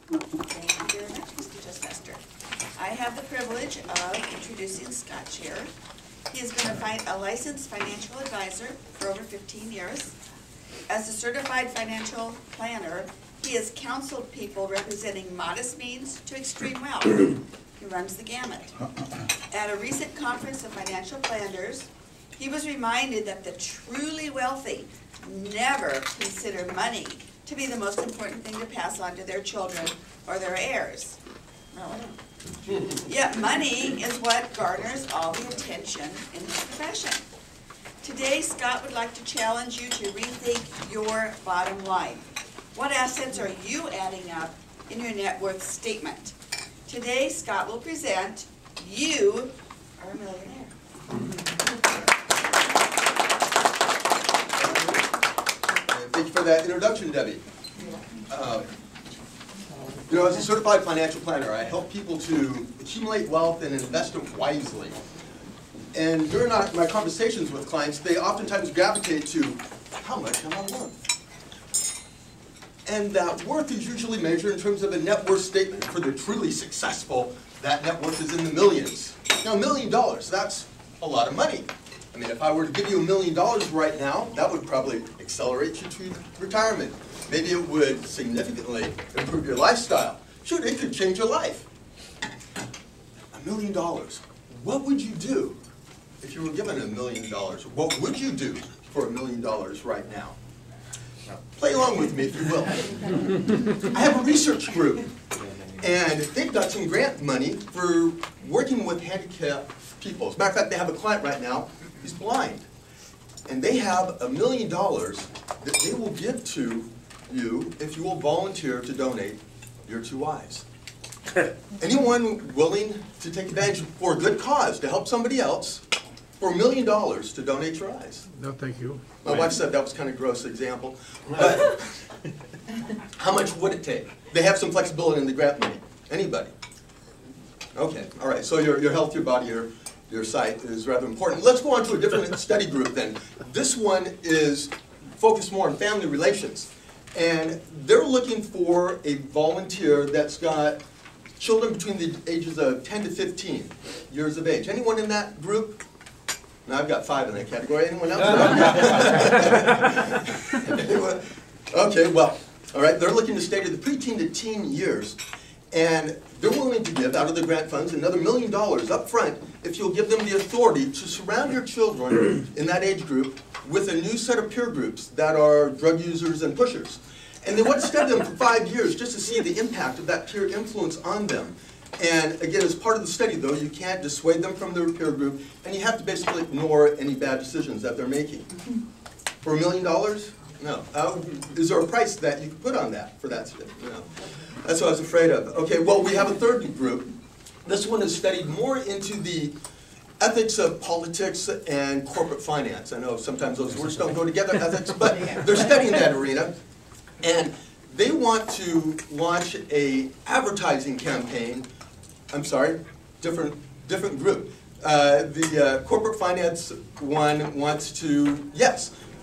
Thank you very much, Mr. Testmaster. I have the privilege of introducing Scott Chair. He has been a licensed financial advisor for over 15 years. As a certified financial planner, he has counseled people representing modest means to extreme wealth. He runs the gamut. At a recent conference of financial planners, he was reminded that the truly wealthy never consider money to be the most important thing to pass on to their children or their heirs. Yet money is what garners all the attention in his profession. Today, Scott would like to challenge you to rethink your bottom line. What assets are you adding up in your net worth statement? Today, Scott will present You Are a Millionaire. Thank you for that introduction, Debbie. As a certified financial planner, I help people to accumulate wealth and invest it wisely. And during my conversations with clients, they oftentimes gravitate to, how much am I worth? And that worth is usually measured in terms of a net worth statement. For the truly successful, that net worth is in the millions. Now, $1 million, that's a lot of money. I mean, if I were to give you $1 million right now, that would probably accelerate you to retirement. Maybe it would significantly improve your lifestyle. Shoot, it could change your life. $1 million. What would you do if you were given $1 million? What would you do for $1 million right now? Now, play along with me if you will. I have a research group, and they've got some grant money for working with handicapped people. As a matter of fact, they have a client right now. He's blind. And they have $1 million that they will give to you if you will volunteer to donate your 2 eyes. Anyone willing to take advantage for a good cause, to help somebody else, for $1 million to donate your eyes? No, thank you. My wife said that was kind of a gross example. But how much would it take? They have some flexibility in the grant money. Anybody? Okay, all right, so your health, your body, your sight is rather important. Let's go on to a different study group then. This one is focused more on family relations. And they're looking for a volunteer that's got children between the ages of 10 to 15 years of age. Anyone in that group? No, I've got 5 in that category. Anyone else? Anyone? Okay, well, all right. They're looking to stay to the preteen to teen years. And they're willing to give out of the grant funds another $1 million up front if you'll give them the authority to surround your children in that age group with a new set of peer groups that are drug users and pushers. And they want to study them for 5 years just to see the impact of that peer influence on them. And again, as part of the study, though, you can't dissuade them from their peer group, and you have to basically ignore any bad decisions that they're making. For $1 million? No. Is there a price that you can put on that for that study? No. That's what I was afraid of. Okay, well, we have a third group. This one is studied more into the ethics of politics and corporate finance. I know sometimes those words don't go together, ethics, but they're studying that arena. And they want to launch a advertising campaign. I'm sorry, different group. The corporate finance one wants to,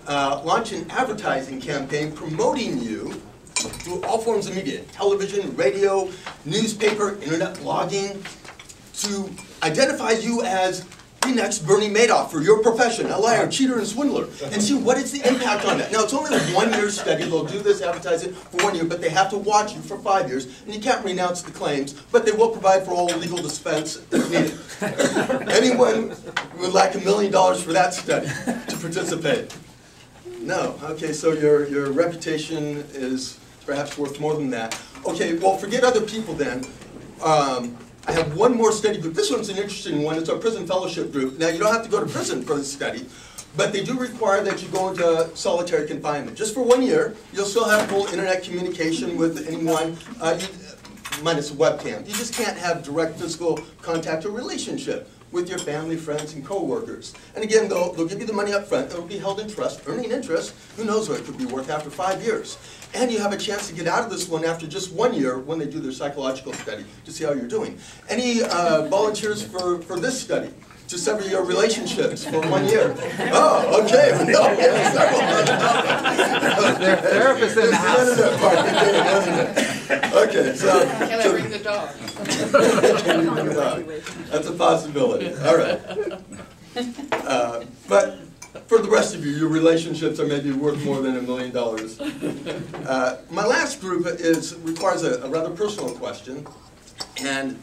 launch an advertising campaign promoting you through all forms of media, television, radio, newspaper, internet blogging, to identify you as the next Bernie Madoff for your profession, a liar, cheater, and swindler, and see what is the impact on that. Now, it's only a 1-year study. They'll do this advertising for 1 year, but they have to watch you for 5 years, and you can't renounce the claims, but they will provide for all legal defense if needed. Anyone would like $1 million for that study to participate? No. Okay, so your reputation is perhaps worth more than that. Okay, well, forget other people then. I have one more study group. This one's an interesting one. It's our prison fellowship group. Now, you don't have to go to prison for this study, but they do require that you go into solitary confinement. Just for 1 year, you'll still have full internet communication with anyone, minus a webcam. You just can't have direct physical contact or relationship with your family, friends, and co-workers. And again, they'll give you the money up front. It'll be held in trust, earning interest. Who knows what it could be worth after 5 years. And you have a chance to get out of this one after just 1 year when they do their psychological study to see how you're doing. Any volunteers for this study? To sever your relationships for 1 year. Oh, okay. No, They're therapists in the house. Okay, so. Can I bring the dog? That's a possibility, all right. But for the rest of you, your relationships are maybe worth more than $1 million. My last group requires a rather personal question, and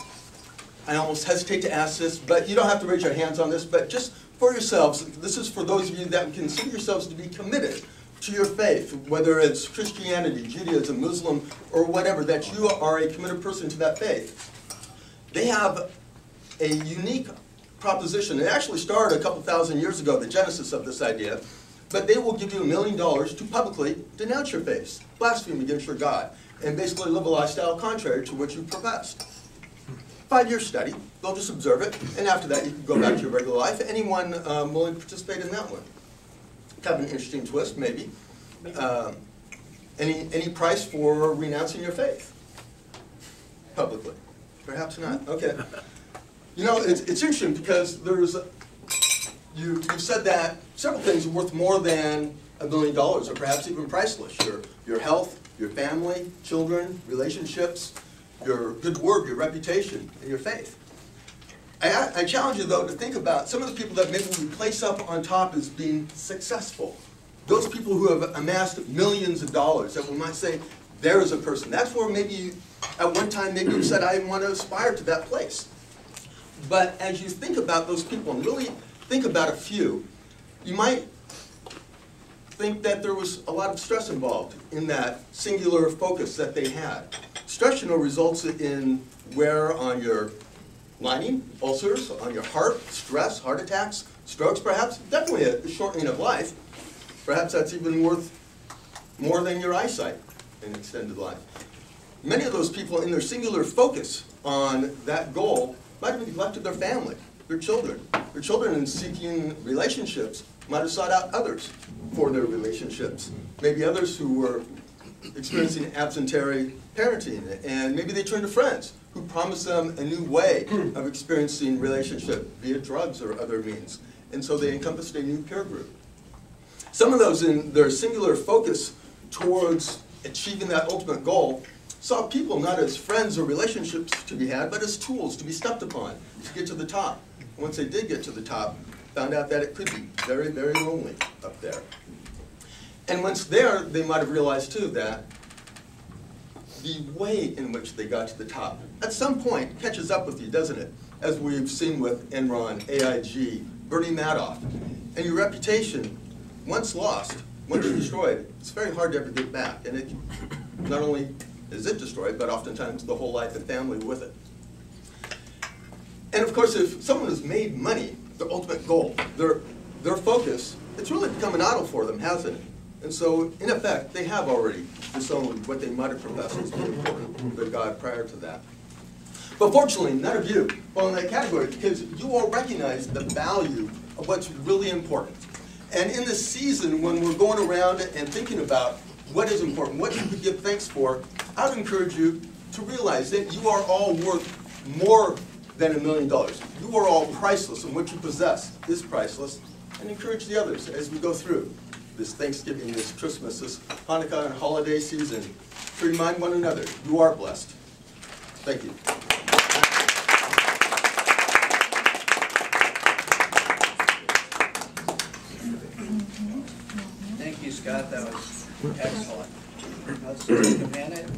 I almost hesitate to ask this, but you don't have to raise your hands on this, but just for yourselves, this is for those of you that consider yourselves to be committed to your faith, whether it's Christianity, Judaism, Muslim, or whatever, that you are a committed person to that faith. They have a unique proposition. It actually started a couple thousand years ago, the genesis of this idea, but they will give you $1 million to publicly denounce your faith, blaspheme against your God, and basically live a lifestyle contrary to what you professed. 5-year study, they'll just observe it, and after that you can go back to your regular life. Anyone willing to participate in that one? Kind of an interesting twist, maybe. Any price for renouncing your faith? Publicly? Perhaps not. Okay. You know, it's interesting because you've said that several things are worth more than $1 million, or perhaps even priceless. Your health, your family, children, relationships, your good word, your reputation, and your faith. I challenge you, though, to think about some of the people that maybe we place up on top as being successful. Those people who have amassed millions of dollars, that we might say, there is a person. That's where maybe at one time maybe you said, I want to aspire to that place. But as you think about those people, and really think about a few, you might think that there was a lot of stress involved in that singular focus that they had. Stress, you know, results in wear on your lining, ulcers, on your heart, stress, heart attacks, strokes perhaps, definitely a shortening of life. Perhaps that's even worth more than your eyesight in extended life. Many of those people in their singular focus on that goal might have neglected their family, their children. Their children in seeking relationships might have sought out others for their relationships. Maybe others who were experiencing absentee parenting, and maybe they turned to friends who promised them a new way of experiencing relationship via drugs or other means. And so they encompassed a new peer group. Some of those in their singular focus towards achieving that ultimate goal saw people not as friends or relationships to be had, but as tools to be stepped upon to get to the top. Once they did get to the top, found out that it could be very, very lonely up there. And once there, they might have realized too that the way in which they got to the top at some point catches up with you, doesn't it? As we've seen with Enron, AIG, Bernie Madoff. And your reputation, once lost, once destroyed, it's very hard to ever get back. And it not only is it destroyed, but oftentimes the whole life and family with it. And of course, if someone has made money their ultimate goal, their focus, it's really become an idol for them, hasn't it? And so, in effect, they have already disowned what they might have professed as being important to their God prior to that. But fortunately, none of you fall in that category because you all recognize the value of what's really important. And in this season, when we're going around and thinking about what is important, what you could give thanks for, I would encourage you to realize that you are all worth more than $1 million. You are all priceless, and what you possess is priceless. And encourage the others as we go through this Thanksgiving, this Christmas, this Hanukkah and holiday season to remind one another, you are blessed. Thank you. Thank you, Scott. That was excellent. Let's take a minute.